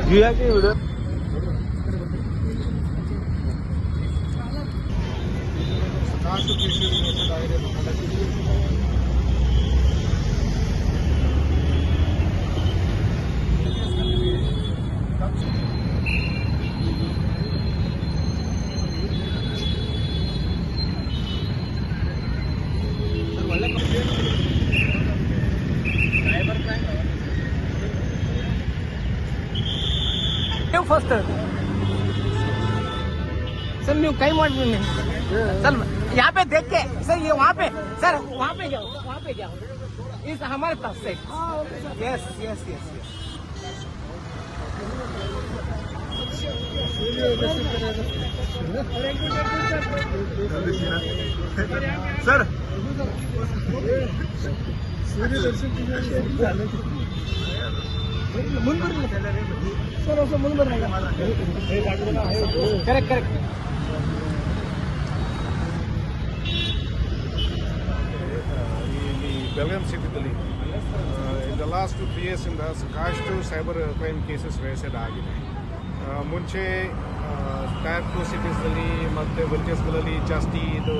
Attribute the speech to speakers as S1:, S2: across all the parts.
S1: जुयाके video first sir new कई mode में sir यहाँ पे देख के सर ये वहाँ पे सर वहाँ पे जाओ इस हमारे पास से yes yes yes sir correct correct
S2: Belgaum city in the last 2-3 years in the ಸಾಕಷ್ಟು ಸೈಬರ್ ಕ್ರೈಮ್ ಕೇಸಸ್ ರೇಸೆಡ್ ಆಗಿದೆ. ಮುಂಚೆ ಟೈರ್ 2 ಸಿಟೀಸ್ನಲ್ಲಿ ಮತ್ತು ವಿಲೇಜಸ್ಗಳಲ್ಲಿ ಜಾಸ್ತಿ ಇದು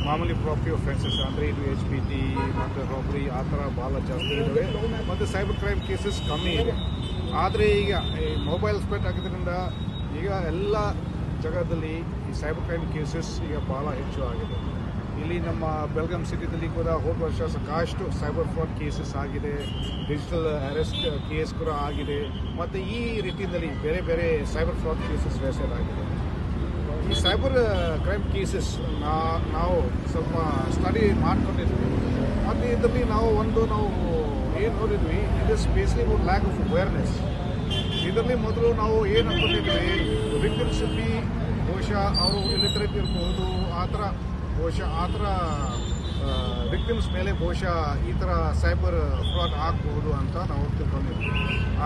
S2: ಮಾಮೂಲಿ ಪ್ರಾಪರ್ಟಿ ಒಫೆನ್ಸಸ್ ಅಂದರೆ ಇದು HPT ಮತ್ತು ರಾಬರಿ ಆ ಥರ ಭಾಳ ಜಾಸ್ತಿ ಇದ್ದಾವೆ ಮತ್ತು ಸೈಬರ್ ಕ್ರೈಮ್ ಕೇಸಸ್ ಕಮ್ಮಿ ಇದೆ. ಆದರೆ ಈಗ ಈ ಮೊಬೈಲ್ ಸ್ಪ್ರೆಡ್ ಆಗಿದ್ದರಿಂದ ಈಗ ಎಲ್ಲ ಜಾಗದಲ್ಲಿ ಈ ಸೈಬರ್ ಕ್ರೈಮ್ ಕೇಸಸ್ ಈಗ ಭಾಳ ಹೆಚ್ಚು ಆಗಿದೆ. ಇಲ್ಲಿ ನಮ್ಮ ಬೆಳಗಾಂ ಸಿಟಿದಲ್ಲಿ ಕೂಡ ಹೋದ ವರ್ಷ ಸಾಕಷ್ಟು ಸೈಬರ್ ಫ್ರಾಡ್ ಕೇಸಸ್ ಆಗಿದೆ, ಡಿಜಿಟಲ್ ಅರೆಸ್ಟ್ ಕೇಸ್ ಕೂಡ ಆಗಿದೆ ಮತ್ತು ಈ ರೀತಿಯಲ್ಲಿ ಬೇರೆ ಬೇರೆ ಸೈಬರ್ ಫ್ರಾಡ್ ಕೇಸಸ್ ರೇಸೆಡ್ ಆಗಿದೆ. ಈ ಸೈಬರ್ ಕ್ರೈಮ್ ಕೇಸಸ್ ನಾವು ಸ್ವಲ್ಪ ಸ್ಟಡಿ ಮಾಡ್ಕೊಂಡಿದ್ವಿ ಮತ್ತು ಇದರಲ್ಲಿ ನಾವು ಏನು ನೋಡಿದ್ವಿ, it is basically lack of awareness. ಇದರಲ್ಲಿ ಮೊದಲು ನಾವು ಏನು ಅಂದ್ಕೊಂಡಿದ್ವಿ, ವಿಕ್ಟಿಮ್ಸ್ ಬಿ ಬಹುಶಃ ಅವರು ಇಲಿಟರೇಟ್ ಇರ್ಬೋದು, ಬಹುಶಃ ಆ ಥರ ವಿಕ್ಟಿಮ್ಸ್ ಮೇಲೆ ಬಹುಶಃ ಈ ಥರ ಸೈಬರ್ ಫ್ರಾಡ್ ಆಗಬಹುದು ಅಂತ ನಾವು ತಿಳ್ಕೊಂಡಿದ್ವಿ.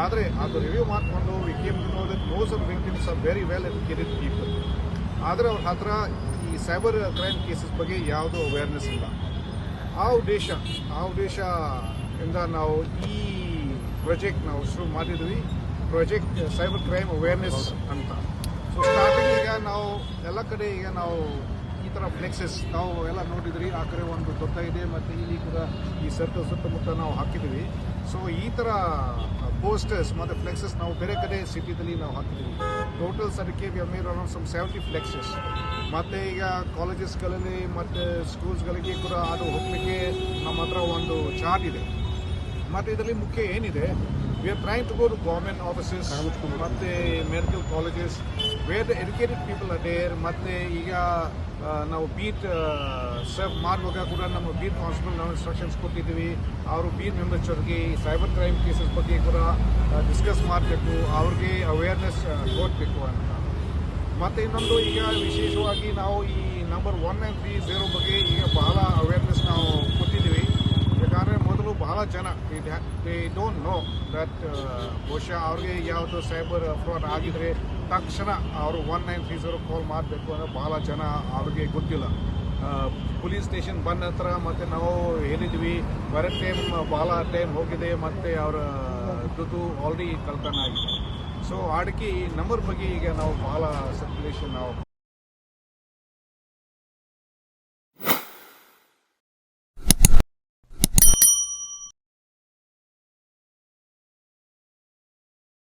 S2: ಆದರೆ ಅದು ರಿವ್ಯೂ ಮಾಡಿಕೊಂಡು we came to know that most of victims are very well educated people. ಆದರೆ ಅವ್ರ ಹತ್ರ ಈ ಸೈಬರ್ ಕ್ರೈಮ್ ಕೇಸಸ್ ಬಗ್ಗೆ ಯಾವುದೂ ಅವೇರ್ನೆಸ್ ಇಲ್ಲ. ಆ ಉದ್ದೇಶದಿಂದ ನಾವು ಈ ಪ್ರಾಜೆಕ್ಟ್ ನಾವು ಶುರು ಮಾಡಿದ್ವಿ, ಪ್ರಾಜೆಕ್ಟ್ ಸೈಬರ್ ಕ್ರೈಮ್ ಅವೇರ್ನೆಸ್ ಅಂತ. ಸೊ ಸ್ಟಾರ್ಟಿಂಗ್ ಈಗ ನಾವು ಎಲ್ಲ ಕಡೆ ಈಗ ನಾವು ಈ ಥರ ಫ್ಲೆಕ್ಸಸ್ ನಾವು ಎಲ್ಲ ನೋಡಿದ್ರಿ, ಆ ಕಡೆ ಒಂದು ದೊಡ್ಡ ಇದೆ ಮತ್ತು ಇಲ್ಲಿ ಕೂಡ ಈ ಸುತ್ತಮುತ್ತ ನಾವು ಹಾಕಿದ್ವಿ. ಸೊ ಈ ಥರ ಪೋಸ್ಟರ್ಸ್ ಮತ್ತು ಫ್ಲೆಕ್ಸಸ್ ನಾವು ಬೇರೆ ಕಡೆ ಸಿಟಿದಲ್ಲಿ ನಾವು ಹಾಕಿದ್ವಿ. ಟೋಟಲ್ ಅದಕ್ಕೆ we made around some 70 flexes. ಮತ್ತು ಈಗ ಕಾಲೇಜಸ್ಗಳಲ್ಲಿ ಮತ್ತು ಸ್ಕೂಲ್ಸ್ಗಳಿಗೆ ಕೂಡ ಅದು ಹೋಗಲಿಕ್ಕೆ ನಮ್ಮ ಹತ್ರ ಒಂದು ಚಾರ್ಟ್ ಇದೆ. ಮತ್ತು ಇದರಲ್ಲಿ ಮುಖ್ಯ ಏನಿದೆ, we are trying to go to government offices ಮತ್ತು medical colleges where the educated people are there. ಮತ್ತು ಈಗ ನಾವು ಬೀಟ್ ಸರ್ವ್ ಮಾಡುವಾಗ ಕೂಡ ನಮ್ಮ ಬೀಟ್ ಕಾನ್ಸ್ಟೇಬಲ್ ನಾವು ಇನ್ಸ್ಟ್ರಕ್ಷನ್ಸ್ ಕೊಟ್ಟಿದ್ದೀವಿ. ಅವರು ಬೀಟ್ ಮೆಂಬರ್ಸ್ವರಿಗೆ ಈ ಸೈಬರ್ ಕ್ರೈಮ್ ಕೇಸಸ್ ಬಗ್ಗೆ ಕೂಡ ಡಿಸ್ಕಸ್ ಮಾಡಬೇಕು, ಅವ್ರಿಗೆ ಅವೇರ್ನೆಸ್ ಕೊಡಬೇಕು ಅಂತ. ಮತ್ತು ಇನ್ನೊಂದು ಈಗ ವಿಶೇಷವಾಗಿ ನಾವು ಈ ನಂಬರ್ 1930 ಬಗ್ಗೆ ಈಗ ಬಹಳ ಅವೇರ್ನೆಸ್ ನಾವು ಕೊಟ್ಟಿದ್ದೀವಿ. ಯಾಕಂದರೆ ಮೊದಲು ಬಹಳ ಜನ ದೇ ಡೋಂಟ್ ನೋ ದಟ್ ಬಹುಶಃ ಅವ್ರಿಗೆ ಯಾವುದು ಸೈಬರ್ ಫ್ರಾಡ್ ಆಗಿದರೆ ತಕ್ಷಣ ಅವರು 1930 ಕಾಲ್ ಮಾಡಬೇಕು ಅಂದರೆ ಬಹಳ ಜನ ಅವ್ರಿಗೆ ಗೊತ್ತಿಲ್ಲ. ಪೊಲೀಸ್ ಸ್ಟೇಷನ್ ಬಂದ ನಂತರ ಮತ್ತು ನಾವು ಹೇಳಿದ್ವಿ, ಬರೋ ಭಾಳ ಟೈಮ್ ಹೋಗಿದೆ ಮತ್ತು ಅವರ ದುಡ್ಡು ಆಲ್ರೆಡಿ ಕಳ್ತನ ಆಗಿದೆ. ಸೊ ಅದಕ್ಕೆ ಈ ನಂಬರ್ ಬಗ್ಗೆ ಈಗ ನಾವು ಭಾಳ ಸರ್ಕ್ಯುಲೇಷನ್ ನಾವು